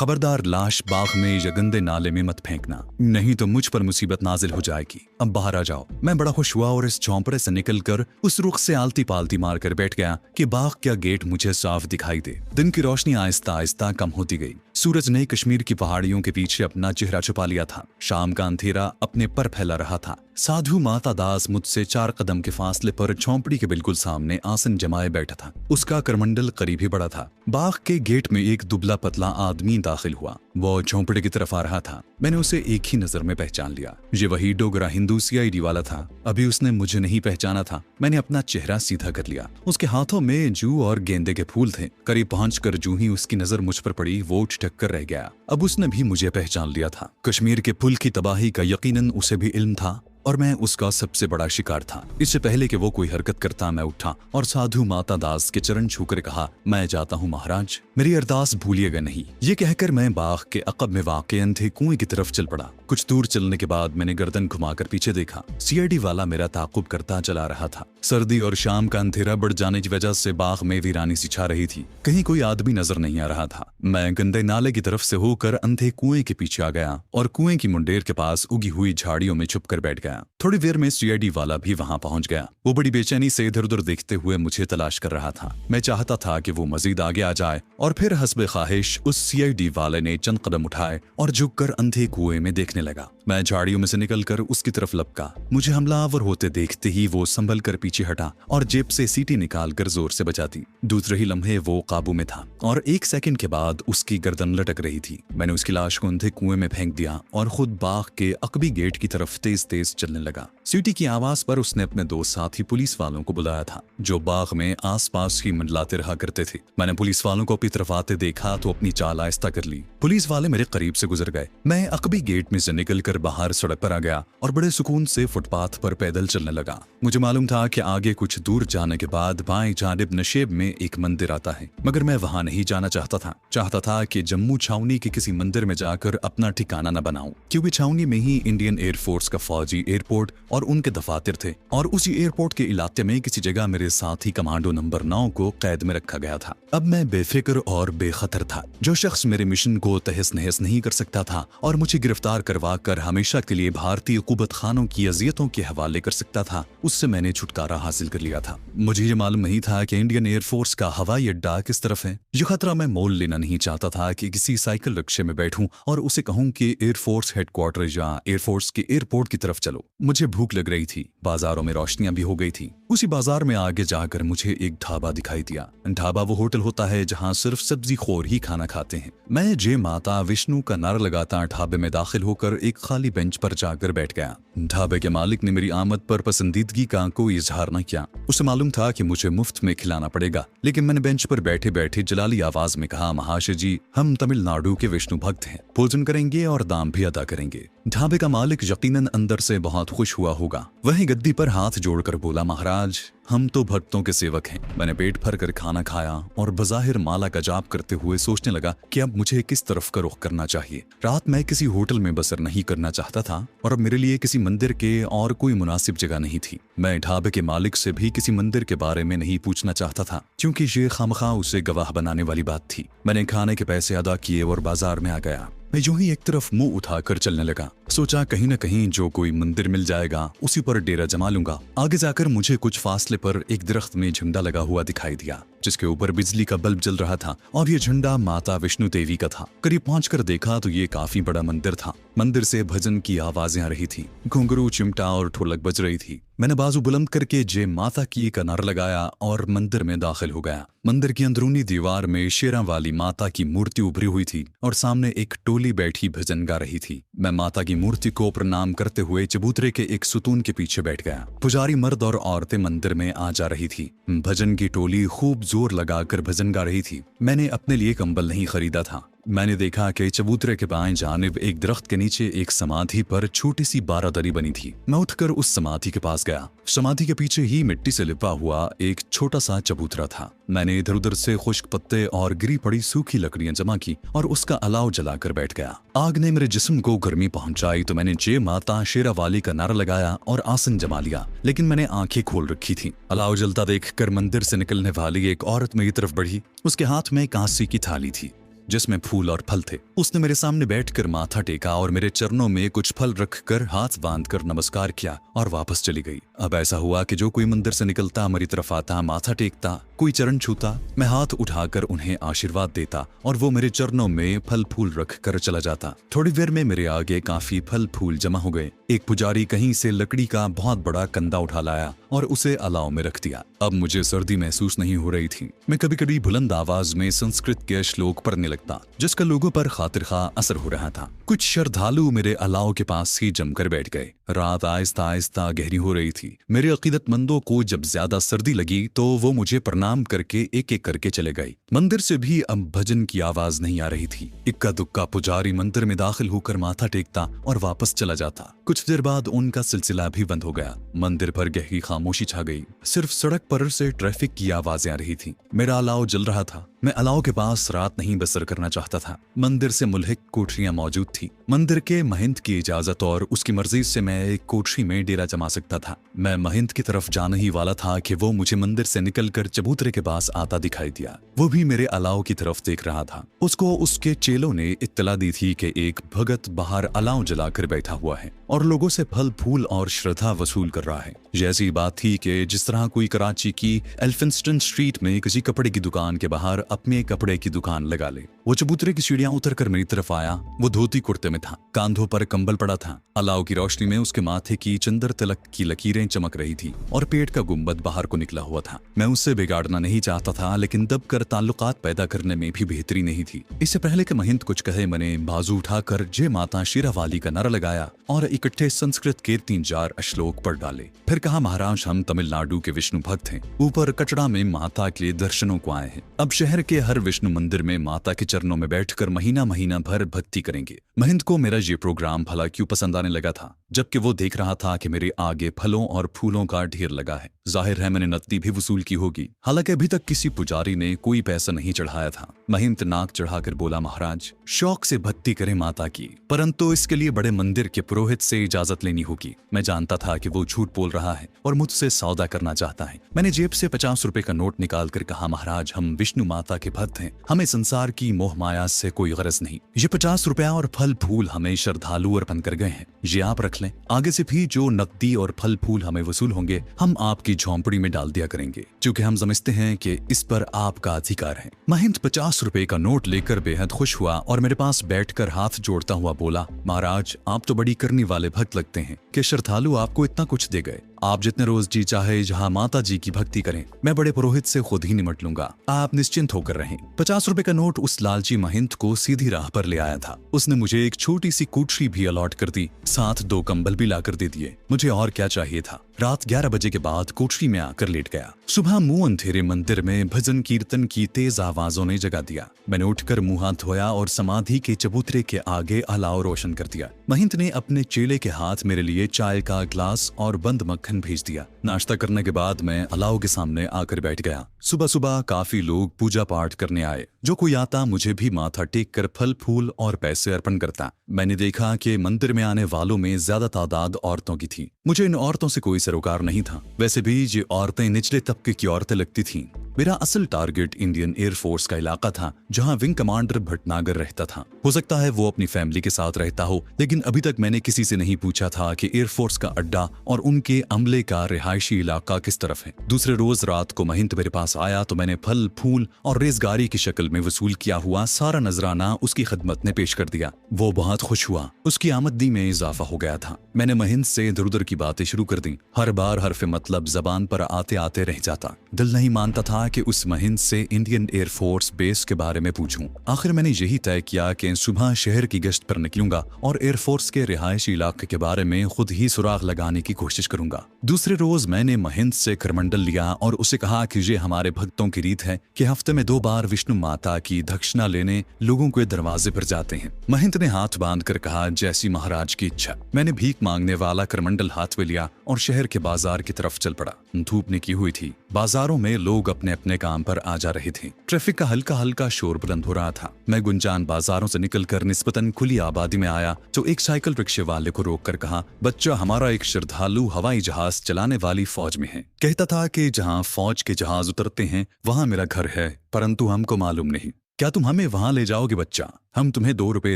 खबरदार लाश बाग में या गंदे नाले में मत फेंकना, नहीं तो मुझ पर मुसीबत नाजिल हो जाएगी। अब बाहर आ जाओ। मैं बड़ा खुश हुआ और इस चौंपड़े से निकलकर उस रुख से आलती पालती मारकर बैठ गया कि बाग का गेट मुझे साफ दिखाई दे। दिन की रोशनी आहिस्ता आहिस्ता कम होती गई। सूरज ने कश्मीर की पहाड़ियों के पीछे अपना चेहरा छुपा लिया था। शाम का अंधेरा अपने पर फैला रहा था। साधु माता दास मुझसे 4 कदम के फासले पर झोंपड़ी के बिल्कुल सामने आसन जमाए बैठा था। उसका करमंडल करीब ही बड़ा था। बाग के गेट में एक दुबला पतला आदमी दाखिल हुआ। वो झोंपड़ी की तरफ आ रहा था। मैंने उसे एक ही नजर में पहचान लिया। ये वही डोगरा हिंदू CID वाला था। अभी उसने मुझे नहीं पहचाना था। मैंने अपना चेहरा सीधा कर लिया। उसके हाथों में जू और गेंदे के फूल थे। करीब पहुंचकर जूं ही उसकी नजर मुझ पर पड़ी, वो ठिठक कर रह गया। अब उसने भी मुझे पहचान लिया था। कश्मीर के पुल की तबाही का यकीनन उसे भी इल्म था और मैं उसका सबसे बड़ा शिकार था। इससे पहले कि वो कोई हरकत करता, मैं उठा और साधु माता दास के चरण छूकर कहा, मैं जाता हूँ महाराज, मेरी अरदास भूलिएगा नहीं। ये कहकर मैं बाग के अकब में वाक़े अंधे कुएं की तरफ चल पड़ा। कुछ दूर चलने के बाद मैंने गर्दन घुमाकर पीछे देखा। CID वाला मेरा ताकुब करता चला रहा था। सर्दी और शाम का अंधेरा बढ़ जाने की वजह से बाग में वीरानी सी छा रही थी। कहीं कोई आदमी नजर नहीं आ रहा था। मैं गंदे नाले की तरफ से होकर अंधे कुएं के पीछे आ गया और कुएं की मुंडेर के पास उगी हुई झाड़ियों में छुप कर बैठ गया। थोड़ी देर में CID वाला भी वहां पहुंच गया। वो बड़ी बेचैनी से इधर उधर देखते हुए मुझे तलाश कर रहा था। मैं चाहता था कि वो मजीद आगे आ जाए और फिर हस्बे ख्वाहिश उस CID वाले ने चंद कदम उठाए और झुककर अंधे कुएं में देखने लगा। मैं झाड़ियों में से निकलकर उसकी तरफ लपका। मुझे हमलावर होते देखते ही वो संभल कर पीछे हटा और जेब से सीटी निकालकर जोर से बजा दी। दूसरे ही लम्हे वो काबू में था और 1 सेकंड के बाद उसकी गर्दन लटक रही थी। मैंने उसकी लाश को अंधे कुएं में फेंक दिया और खुद बाग के अकबी गेट की तरफ तेज तेज चलने लगा। सीटी की आवाज पर उसने अपने 2 साथी पुलिस वालों को बुलाया था, जो बाग में आसपास ही मंडलाते रहा करते थे। मैंने पुलिस वालों को अपनी तरफ आते देखा तो अपनी चाल आहिस्ता कर ली। पुलिस वाले मेरे करीब से गुजर गए। मैं अकबी गेट में से निकलकर बाहर सड़क पर आ गया और बड़े सुकून से फुटपाथ पर पैदल चलने लगा। मुझे मालूम था कि आगे कुछ दूर जाने के बाद बाएं जानिब नशेब में एक मंदिर आता है, मगर मैं वहां नहीं जाना चाहता था कि जम्मू छावनी के किसी मंदिर में जाकर अपना ठिकाना न बनाऊं, क्योंकि छावनी में ही इंडियन एयरफोर्स का फौजी एयरपोर्ट और उनके दफातर थे और उसी एयरपोर्ट के इलाके में किसी जगह मेरे साथी कमांडो नंबर 9 को कैद में रखा गया था। अब मैं बेफिक्र और बेखतर था। जो शख्स मेरे मिशन को तहस नहस नहीं कर सकता था और मुझे गिरफ्तार करवा कर हमेशा के लिए भारतीय कुबत खानों की अजियतों के हवाले कर सकता था, उससे मैंने छुटकारा हासिल कर लिया था। मुझे ये मालूम नहीं था कि इंडियन एयरफोर्स का हवाई अड्डा किस तरफ है। ये खतरा मैं मोल लेना नहीं चाहता था कि किसी साइकिल रिक्शे में बैठूं और उसे कहूं कि एयरफोर्स हेडक्वार्टर या एयरफोर्स के एयरपोर्ट की तरफ चलो। मुझे भूख लग रही थी। बाजारों में रोशनियां भी हो गई थी। उसी बाजार में आगे जाकर मुझे एक ढाबा दिखाई दिया। ढाबा वो होटल होता है जहां सिर्फ सब्जी खोर ही खाना खाते हैं। मैं जय माता विष्णु का नारा लगाता ढाबे में दाखिल होकर एक खाली बेंच पर जाकर बैठ गया। ढाबे के मालिक ने मेरी आमद पर पसंदीदगी का कोई इजहार न किया। उसे मालूम था कि मुझे मुफ्त में खिलाना पड़ेगा, लेकिन मैंने बेंच पर बैठे बैठे जलाली आवाज में कहा, महाशय जी, हम तमिलनाडु के विष्णु भक्त हैं, भोजन करेंगे और दाम भी अदा करेंगे। ढाबे का मालिक यकीनन अंदर से बहुत खुश हुआ होगा। वहीं गद्दी पर हाथ जोड़कर बोला, महाराज, हम तो भक्तों के सेवक हैं। मैंने पेट भर कर खाना खाया और बज़ाहिर माला का जाप करते हुए सोचने लगा कि अब मुझे किस तरफ का रुख करना चाहिए। रात मैं किसी होटल में बसर नहीं करना चाहता था और अब मेरे लिए किसी मंदिर के और कोई मुनासिब जगह नहीं थी। मैं ढाबे के मालिक से भी किसी मंदिर के बारे में नहीं पूछना चाहता था, क्योंकि ये खामखा उसे गवाह बनाने वाली बात थी। मैंने खाने के पैसे अदा किए और बाजार में आ गया। मैं यूं ही एक तरफ मुंह उठाकर चलने लगा। सोचा कहीं न कहीं जो कोई मंदिर मिल जाएगा उसी पर डेरा जमा लूंगा। आगे जाकर मुझे कुछ फासले पर एक दरख्त में झंडा लगा हुआ दिखाई दिया, जिसके ऊपर बिजली का बल्ब जल रहा था और ये झंडा माता विष्णु देवी का था। करीब पहुंचकर देखा तो ये काफी बड़ा मंदिर था। मंदिर से भजन की आवाजें आ रही थी, घुंघरू, चिमटा और ढोलक बज रही थी। मैंने बाजू बुलंद करके जय माता की का नारा लगाया और मंदिर में दाखिल हो गया। मंदिर की अंदरूनी दीवार में शेरा वाली माता की मूर्ति उभरी हुई थी और सामने एक टोली बैठी भजन गा रही थी। मैं माता की मूर्ति को प्रणाम करते हुए चबूतरे के एक सुतून के पीछे बैठ गया। पुजारी मर्द और औरतें मंदिर में आ जा रही थी। भजन की टोली खूब जोर लगाकर भजन गा रही थी। मैंने अपने लिए कंबल नहीं खरीदा था। मैंने देखा कि चबूतरे के बाएं जानिब एक दरख्त के नीचे एक समाधि पर छोटी सी बारादरी बनी थी। मैं उठकर उस समाधि के पास गया। समाधि के पीछे ही मिट्टी से लिपा हुआ एक छोटा सा चबूतरा था। मैंने इधर उधर से खुश्क पत्ते और गिरी पड़ी सूखी लकड़ियां जमा की और उसका अलाव जलाकर बैठ गया। आग ने मेरे जिस्म को गर्मी पहुंचाई तो मैंने जय माता शेरा वाली का नारा लगाया और आसन जमा लिया, लेकिन मैंने आंखें खोल रखी थी। अलाव जलता देखकर मंदिर से निकलने वाली एक औरत मेरी तरफ बढ़ी। उसके हाथ में कांसी की थाली थी। जिसमें फूल और फल थे। उसने मेरे सामने बैठकर माथा टेका और मेरे चरणों में कुछ फल रखकर हाथ बांधकर नमस्कार किया और वापस चली गई। अब ऐसा हुआ कि जो कोई मंदिर से निकलता मेरी तरफ आता, माथा टेकता, कोई चरण छूता, मैं हाथ उठाकर उन्हें आशीर्वाद देता और वो मेरे चरणों में फल फूल रख कर चला जाता। थोड़ी देर में मेरे आगे काफी फल फूल जमा हो गए। एक पुजारी कहीं से लकड़ी का बहुत बड़ा कंदा उठा लाया और उसे अलाव में रख दिया। अब मुझे सर्दी महसूस नहीं हो रही थी। मैं कभी कभी बुलंद आवाज में संस्कृत के श्लोक पढ़ने लगता, जिसका लोगों पर खातिर खा असर हो रहा था। कुछ श्रद्धालु मेरे अलाव के पास ही जमकर बैठ गए। रात आहिस्ता आहिस्ता गहरी हो रही थी। मेरे अकीदतमंदों को जब ज्यादा सर्दी लगी तो वो मुझे प्रणाम करके एक एक करके चले गए। मंदिर से भी अब भजन की आवाज नहीं आ रही थी। इक्का दुक्का पुजारी मंदिर में दाखिल होकर माथा टेकता और वापस चला जाता। कुछ देर बाद उनका सिलसिला भी बंद हो गया। मंदिर पर गहरी खामोशी छा गई। सिर्फ सड़क पर से ट्रैफिक की आवाजें आ रही थी। मेरा अलाव जल रहा था। मैं अलाव के पास रात नहीं बसर करना चाहता था। मंदिर से मुल्हिक कोठरियां मौजूद थी। मंदिर के महंत की इजाजत और उसकी मर्जी से मैं एक कोठरी में डेरा जमा सकता था। मैं महंत की तरफ जाने ही वाला था कि वो मुझे मंदिर से निकलकर चबूतरे के पास आता दिखाई दिया। वो भी मेरे अलाव की तरफ देख रहा था। उसको उसके चेलों ने इत्तला दी थी कि एक भगत बाहर अलाव जलाकर बैठा हुआ है और लोगों से फल फूल और श्रद्धा वसूल कर रहा है। ये ऐसी बात थी कि जिस तरह कोई कराची की एल्फिंस्टन स्ट्रीट में किसी कपड़े की दुकान के बाहर अपने कपड़े की दुकान लगा ले। वो चबूतरे की सीढ़ियां उतरकर मेरी तरफ आया। वो धोती कुर्ते में था, कांधों पर कंबल पड़ा था। अलाव की रोशनी में उसके माथे की चंदर तिलक की लकीरें चमक रही थी और पेट का गुंबद बाहर को निकला हुआ था। मैं उससे बिगाड़ना नहीं चाहता था, लेकिन दबकर ताल्लुकात पैदा करने में भी बेहतरी नहीं थी। इससे पहले कि महिंद कुछ कहे, मैंने बाजू उठाकर जय माता शेरावाली का नारा लगाया और इकट्ठे संस्कृत के 3-4 श्लोक पढ़ डाले। फिर कहा, महाराज हम तमिलनाडु के विष्णु भक्त हैं। ऊपर कचड़ा में माता के लिए दर्शनों को आए हैं। अब शहर के हर विष्णु मंदिर में माता के चरणों में बैठकर महीना महीना भर भक्ति करेंगे। महिंद को मेरा ये प्रोग्राम भला क्यों पसंद आने लगा था, जबकि वो देख रहा था कि मेरे आगे फलों और फूलों का ढेर लगा है। जाहिर है मैंने नकदी भी वसूल की होगी। हालांकि अभी तक किसी पुजारी ने कोई पैसा नहीं चढ़ाया था। महिंद नाक चढ़ाकर बोला, महाराज शौक से भक्ति करें माता की, परंतु इसके लिए बड़े मंदिर के पुरोहित से इजाजत लेनी होगी। मैं जानता था कि वो झूठ बोल रहा है और मुझसे सौदा करना चाहता है। मैंने जेब से 50 रुपए का नोट निकालकर कहा, महाराज हम विष्णु माता के भक्त हैं, हमें संसार की मोह माया से कोई गरज नहीं। ये 50 रुपया और फल फूल हमें श्रद्धालु अर्पण कर गए हैं, ये आप रख लें। आगे से भी जो नकदी और फल फूल हमें वसूल होंगे हम आपकी झोंपड़ी में डाल दिया करेंगे, क्योंकि हम समझते हैं कि इस पर आपका अधिकार है। महिंद 50 रुपए का नोट लेकर बेहद खुश हुआ और मेरे पास बैठकर हाथ जोड़ता हुआ बोला, महाराज आप तो बड़ी करने वाले भक्त लगते हैं कि श्रद्धालु आपको इतना कुछ दे गए। आप जितने रोज जी चाहे जहाँ माता जी की भक्ति करें, मैं बड़े पुरोहित से खुद ही निमट लूंगा, आप निश्चिंत होकर रहें। 50 रुपए का नोट उस लालची महिंद को सीधी राह पर ले आया था। उसने मुझे एक छोटी सी कोठरी भी अलॉट कर दी, साथ 2 कंबल भी लाकर दे दिए। मुझे और क्या चाहिए था। रात 11 बजे के बाद कोठरी में आकर लेट गया। सुबह मुंह अंधेरे मंदिर में भजन कीर्तन की तेज आवाजों ने जगा दिया। मैंने उठकर मुंह हाथ धोया और समाधि के चबूतरे के आगे अलाव रोशन कर दिया। महिंद ने अपने चेले के हाथ मेरे लिए चाय का ग्लास और बंद मक्खन भेज दिया। नाश्ता करने के बाद मैं अलाव के सामने आकर बैठ गया। सुबह सुबह काफी लोग पूजा पाठ करने आए। जो कोई आता मुझे भी माथा टेक कर फल फूल और पैसे अर्पण करता। मैंने देखा कि मंदिर में आने वालों में ज्यादा तादाद औरतों की थी। मुझे इन औरतों से कोई सरोकार नहीं था। वैसे भी ये औरतें निचले तबके की औरतें लगती थीं। मेरा असल टारगेट इंडियन एयरफोर्स का इलाका था, जहां विंग कमांडर भटनागर रहता था। हो सकता है वो अपनी फैमिली के साथ रहता हो, लेकिन अभी तक मैंने किसी से नहीं पूछा था कि एयरफोर्स का अड्डा और उनके अमले का रिहायशी इलाका किस तरफ है। दूसरे रोज रात को महिंद मेरे पास आया तो मैंने फल फूल और रेजगारी की शक्ल में वसूल किया हुआ सारा नजराना उसकी खिदमत ने पेश कर दिया। वो बहुत खुश हुआ। उसकी आमदनी में इजाफा हो गया था। मैंने महिंद से इधर उधर की बातें शुरू कर दी। हर बार हरफ मतलब जबान पर आते आते रह जाता। दिल नहीं मानता था कि उस महिंद से इंडियन एयरफोर्स बेस के बारे में पूछूं। आखिर मैंने यही तय किया कि सुबह शहर की गश्त पर निकलूंगा और एयरफोर्स के रिहायशी इलाके के बारे में खुद ही सुराग लगाने की कोशिश करूंगा। दूसरे रोज मैंने महिंद से करमंडल लिया और उसे कहा कि ये हमारे भक्तों की रीत है कि हफ्ते में 2 बार विष्णु माता की दक्षिणा लेने लोगों के दरवाजे पर जाते हैं। महिंद ने हाथ बांध कर कहा, जैसी महाराज की इच्छा। मैंने भीख मांगने वाला करमंडल हाथ में लिया और शहर के बाजार की तरफ चल पड़ा। धूप निकली हुई थी। बाजारों में लोग अपने अपने काम पर आ जा रहे थे। ट्रैफिक का हल्का हल्का शोर बुलंद हो रहा था। मैं गुंजान बाजारों से निकलकर निस्बतन खुली आबादी में आया तो एक साइकिल रिक्शे वाले को रोक कर कहा, बच्चा हमारा एक श्रद्धालु हवाई जहाज चलाने वाली फौज में है। कहता था कि जहाँ फौज के जहाज उतरते हैं वहाँ मेरा घर है, परंतु हमको मालूम नहीं। क्या तुम हमें वहां ले जाओगे बच्चा? हम तुम्हें 2 रुपए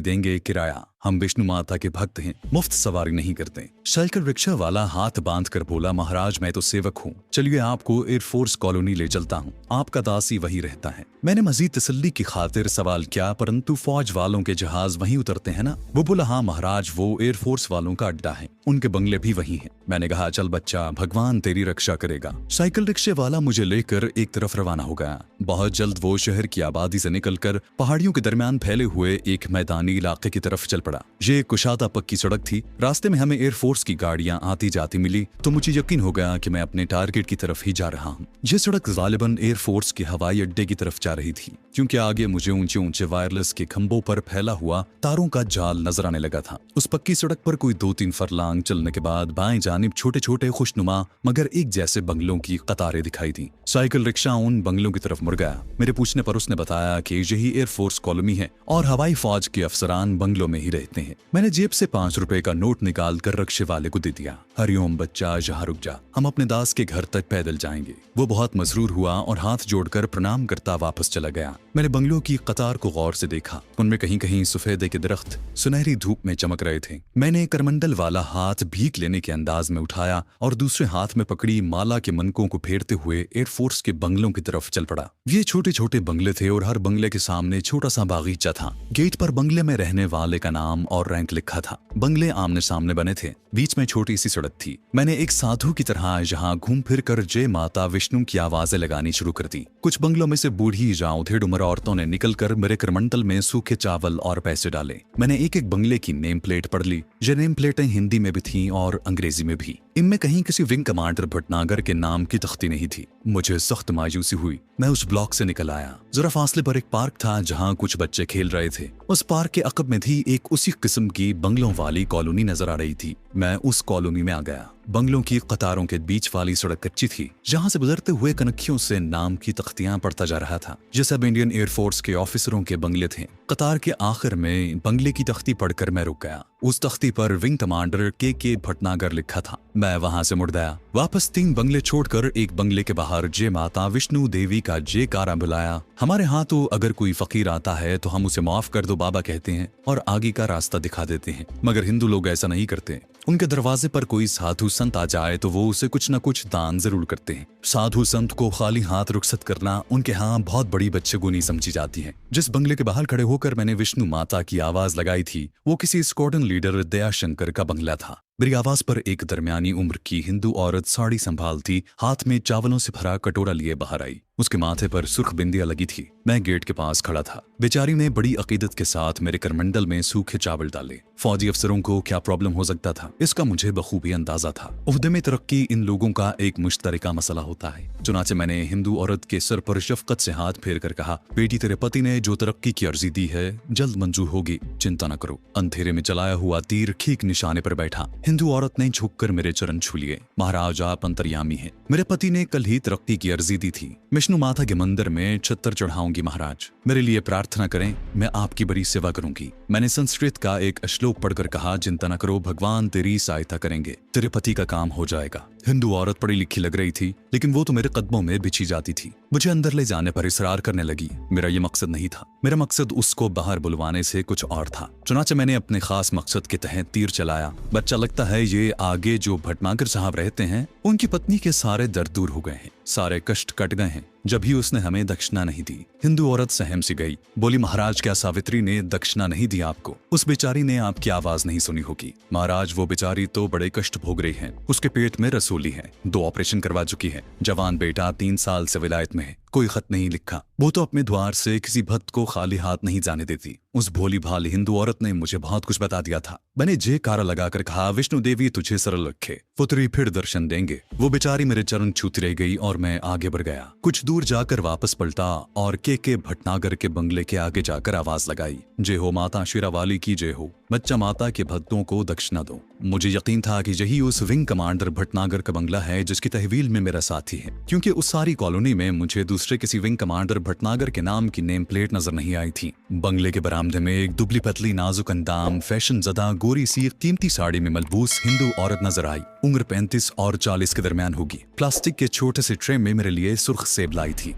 देंगे किराया। हम विष्णु माता के भक्त हैं, मुफ्त सवारी नहीं करते। साइकिल रिक्शा वाला हाथ बांध कर बोला, महाराज मैं तो सेवक हूँ, चलिए आपको एयरफोर्स कॉलोनी ले चलता हूँ, आपका दासी वहीं रहता है। मैंने मजीद तसल्ली की खातिर सवाल किया, परंतु फौज वालों के जहाज वहीं उतरते हैं ना? वो बोला, हाँ महाराज, वो एयरफोर्स वालों का अड्डा है, उनके बंगले भी वहीं हैं। मैंने कहा, चल बच्चा, भगवान तेरी रक्षा करेगा। साइकिल रिक्शे वाला मुझे लेकर एक तरफ रवाना हो गया। बहुत जल्द वो शहर की आबादी से निकलकर पहाड़ियों के दरमियान फैले हुए एक मैदानी इलाके की तरफ चल पड़ा। ये कुशादा पक्की सड़क थी। रास्ते में हमें एयरफोर्स की गाड़ियां आती जाती मिली तो मुझे यकीन हो गया कि मैं अपने टारगेट की तरफ ही जा रहा हूँ। ये सड़क गालिबन एयरफोर्स के हवाई अड्डे की तरफ जा रही थी, क्योंकि आगे मुझे ऊंचे ऊंचे वायरलेस के खंभों पर फैला हुआ तारों का जाल नजर आने लगा था। उस पक्की सड़क पर कोई 2-3 फरलांग चलने के बाद बाएं जानिब छोटे छोटे खुशनुमा मगर एक जैसे बंगलों की कतारें दिखाई दी। साइकिल रिक्शा उन बंगलों की तरफ मुड़ गया। मेरे पूछने पर उसने बताया कि यही एयरफोर्स कॉलोनी है और हवाई फौज के अफसरान बंगलों में ही रहते हैं। मैंने जेब से 5 रुपए का नोट निकाल कर रिक्शे वाले को दे दिया। हरिओम बच्चा, यहाँ रुक जा, हम अपने दास के घर तक पैदल जाएंगे। वो बहुत मसरूर हुआ और हाथ जोड़कर प्रणाम करता वापस चला गया। मैंने बंगलों की कतार को गौर से देखा। उनमें कहीं कहीं सफेदे के दरख्त सुनहरी धूप में चमक रहे थे। मैंने करमंडल वाला हाथ भीख लेने के अंदाज में उठाया और दूसरे हाथ में पकड़ी माला के मनकों को फेरते हुए एयरफोर्स के बंगलों की तरफ चल पड़ा। ये छोटे छोटे बंगले थे और हर बंगले के सामने छोटा सा बागीचा था। गेट पर बंगले में रहने वाले का नाम और रैंक लिखा था। बंगले आमने सामने बने थे। बीच में छोटी सी सड़क थी। मैंने एक साधु की तरह यहाँ घूम फिर कर जय माता विष्णु की आवाजें लगानी शुरू कर दी। कुछ बंगलों में से बूढ़ी या उधेड़ उम्र औरतों ने निकलकर मेरे करमंडल में सूखे चावल और पैसे डाले। मैंने एक एक बंगले की नेम प्लेट पढ़ ली। ये नेम प्लेटें हिंदी में भी थीं और अंग्रेजी में भी। इनमें कहीं किसी विंग कमांडर भटनागर के नाम की तख्ती नहीं थी। मुझे सख्त मायूसी हुई। मैं उस ब्लॉक से निकल आया। जरा फासले पर एक पार्क था जहाँ कुछ बच्चे खेल रहे थे। उस पार्क के अकब में थी एक उसी किस्म की बंगलों वाली कॉलोनी नजर आ रही थी। मैं उस कॉलोनी में आ गया। बंगलों की कतारों के बीच वाली सड़क कच्ची थी, जहां से गुजरते हुए कनखियों से नाम की तख्तियां पढ़ता जा रहा था। ये सब इंडियन एयरफोर्स के ऑफिसरों के बंगले थे। कतार के आखिर में बंगले की तख्ती पढ़कर मैं रुक गया। उस तख्ती पर विंग कमांडर के भटनागर लिखा था। मैं वहां से मुड़ गया। वापस 3 बंगले छोड़कर एक बंगले के बाहर जय माता विष्णु देवी का जयकारा बुलाया। हमारे यहाँ तो अगर कोई फकीर आता है तो हम उसे माफ कर दो बाबा कहते हैं और आगे का रास्ता दिखा देते हैं, मगर हिंदू लोग ऐसा नहीं करते। उनके दरवाजे पर कोई साधु संत आ जाए तो वो उसे कुछ न कुछ दान जरूर करते हैं। साधु संत को खाली हाथ रुखसत करना उनके यहाँ बहुत बड़ी बच्चेगुनी समझी जाती है। जिस बंगले के बाहर खड़े होकर मैंने विष्णु माता की आवाज लगाई थी वो किसी स्क्वाड्रन लीडर दयाशंकर का बंगला था। मेरी आवाज पर एक दरमियानी उम्र की हिंदू औरत साड़ी संभालती हाथ में चावलों से भरा कटोरा लिए बाहर आई। उसके माथे पर सुर्ख बिंदियां लगी थी। मैं गेट के पास खड़ा था। बेचारी ने बड़ी अकीदत के साथ मेरे करमंडल में सूखे चावल डाले। फौजी अफसरों को क्या प्रॉब्लम हो सकता था, इसका मुझे बखूबी अंदाजा था। उहदे में तरक्की इन लोगों का एक मुश्तरका मसला होता है। चुनाचे मैंने हिंदू औरत के सर पर शफकत से हाथ फेर कर कहा, बेटी तेरे पति ने जो तरक्की की अर्जी दी है जल्द मंजूर होगी, चिंता न करो। अंधेरे में चलाया हुआ तीर ठीक निशाने पर बैठा। हिंदू औरत ने झुककर मेरे चरण छू लिए। महाराज आप अंतर्यामी हैं। मेरे पति ने कल ही तरक्की की अर्जी दी थी। विष्णु माता के मंदिर में छत्तर चढ़ाऊंगी महाराज, मेरे लिए प्रार्थना करें, मैं आपकी बड़ी सेवा करूंगी। मैंने संस्कृत का एक श्लोक पढ़कर कहा, चिंता न करो, भगवान तेरी सहायता करेंगे, तेरे पति का काम हो जाएगा। हिंदू औरत पढ़ी लिखी लग रही थी, लेकिन वो तो मेरे कदमों में बिछी जाती थी। मुझे अंदर ले जाने पर इसरार करने लगी। मेरा ये मकसद नहीं था। मेरा मकसद उसको बाहर बुलवाने से कुछ और था। चुनाचे मैंने अपने खास मकसद के तहत तीर चलाया। बच्चा लगता है ये आगे जो भटनागर साहब रहते हैं उनकी पत्नी के सारे दर्द दूर हो गए हैं, सारे कष्ट कट गए हैं। जब भी उसने हमें दक्षिणा नहीं दी। हिंदू औरत सहम सी गई। बोली, महाराज क्या सावित्री ने दक्षिणा नहीं दी आपको? उस बेचारी ने आपकी आवाज नहीं सुनी होगी। महाराज वो बेचारी तो बड़े कष्ट भोग रही है। उसके पेट में रसूली है, 2 ऑपरेशन करवा चुकी है। जवान बेटा 3 साल से विलायत में है, कोई खत नहीं लिखा। वो तो अपने द्वार से किसी भक्त को खाली हाथ नहीं जाने देती। उस भोली भाली हिंदू औरत ने मुझे बहुत कुछ बता दिया था। मैंने जयकारा लगाकर कहा, विष्णु देवी तुझे सरल रखे, वो तेरी फिर दर्शन देंगे। वो बेचारी मेरे चरण छूती रह गई और मैं आगे बढ़ गया। कुछ दूर जाकर वापस पलटा और के भटनागर के बंगले के आगे जाकर आवाज लगाई, जय हो माता शेरावाली की जय हो, बच्चा माता के भक्तों को दक्षिणा दो। मुझे यकीन था कि यही उस विंग कमांडर भटनागर का बंगला है जिसकी तहवील में मेरा साथी है, क्योंकि उस सारी कॉलोनी में मुझे दूसरे किसी विंग कमांडर भटनागर के नाम की नेम प्लेट नजर नहीं आई थी। बंगले के बरामदे में एक दुबली पतली नाजुक अंदाम फैशन ज़दा गोरी सी कीमती साड़ी में मलबूस हिंदू औरत नजर आई। उम्र 35 और 40 के दरमियान होगी। प्लास्टिक के छोटे से ट्रे में मेरे लिए सुर्ख सेब लाई थी।